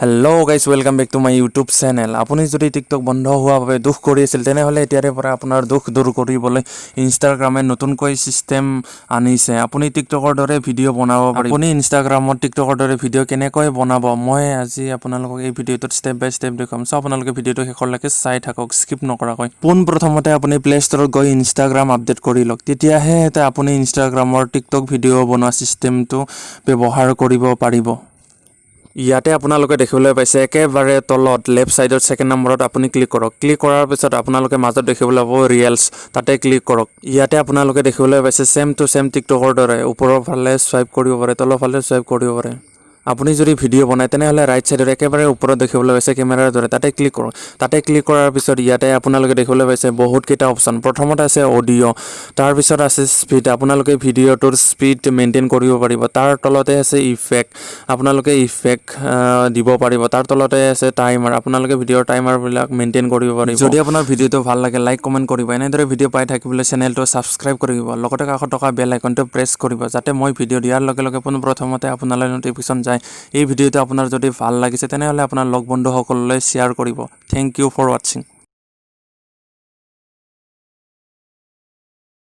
Hello' guys welcome back to my YouTube channel. আপুনি যদি TikTok বন্ধ হোৱাৰ বাবে দুখ কৰি আছিল তেনেহ'লে এতিয়াৰে পৰা আপোনাৰ দুখ দূৰ কৰিবলৈ ইনষ্টাগ্ৰামে নতুনকৈ ছিষ্টেম আনিছে। আপুনি টিকটকৰ দৰে ভিডিঅ' বনাব পাৰিব। আপুনি ইনষ্টাগ্ৰামত টিকটকৰ দৰে ভিডিঅ' কেনেকৈ বনাব মই আজি আপোনালোকক এই ভিডিঅ'টোত ষ্টেপ বাই ষ্টেপ দেখুৱাম। চ' আপোনালোকে ভিডিঅ'টো শেষলৈকে চাই থাকক স্কিপ নকৰাকৈ। পোনপ্ৰথমতে আপুনি প্লে ষ্টৰত গৈ ইনষ্টাগ্ৰাম আপডেট কৰি লওক, তেতিয়াহে আপুনি ইনষ্টাগ্ৰামৰ টিকটক ভিডিঅ' বনোৱা ছিষ্টেমটো ব্যৱহাৰ কৰিব পাৰিব। ইয়াতে আপোনালোকে দেখিবলৈ পাইছে একেবাৰে তলত লেফ্ট ছাইডত ছেকেণ্ড নম্বৰত আপুনি ক্লিক কৰক। ক্লিক কৰাৰ পিছত আপোনালোকে মাজত দেখিবলৈ পাব ৰিয়েলছ, তাতে ক্লিক কৰক। ইয়াতে আপোনালোকে দেখিবলৈ পাইছে ছেম টু ছেম টিকটকৰ দৰে ওপৰৰ ফালে চুৱাইপ কৰিব পাৰে, তলৰ ফালে চুৱাইপ কৰিব পাৰে। আপুনি যদি ভিডিঅ' বনায় তেনেহ'লে ৰাইট ছাইডত একেবাৰে ওপৰত দেখিবলৈ পাইছে কেমেৰাৰ দৰে, তাতে ক্লিক কৰক। তাতে ক্লিক কৰাৰ পিছত ইয়াতে আপোনালোকে দেখিবলৈ পাইছে বহুতকেইটা অপশ্যন। প্ৰথমতে আছে অডিঅ', তাৰপিছত আছে স্পীড, আপোনালোকে ভিডিঅ'টোৰ স্পীড মেইনটেইন কৰিব পাৰিব। তাৰ তলতে আছে ইফেক্ট, আপোনালোকে ইফেক্ট দিব পাৰিব। তাৰ তলতে আছে টাইমাৰ, আপোনালোকে ভিডিঅ'ৰ টাইমাৰবিলাক মেইনটেইন কৰিব পাৰিব। যদি আপোনাৰ ভিডিঅ'টো ভাল লাগে লাইক কমেণ্ট কৰিব, এনেদৰে ভিডিঅ' পাই থাকিবলৈ চেনেলটো ছাবস্ক্ৰাইব কৰিব, লগতে কাষত থকা বেল আইকনটো প্ৰেছ কৰিব যাতে মই ভিডিঅ' দিয়াৰ লগে লগে পোনপ্ৰথমতে আপোনালৈ ন'টিফিকেশ্যন যায়। এই ভিডিঅ'টো আপোনাৰ যদি ভাল লাগিছে তেনেহ'লে আপোনাৰ লগ বন্ধুসকললৈ শ্বেয়াৰ কৰিব। Thank you for ৱাটছিং।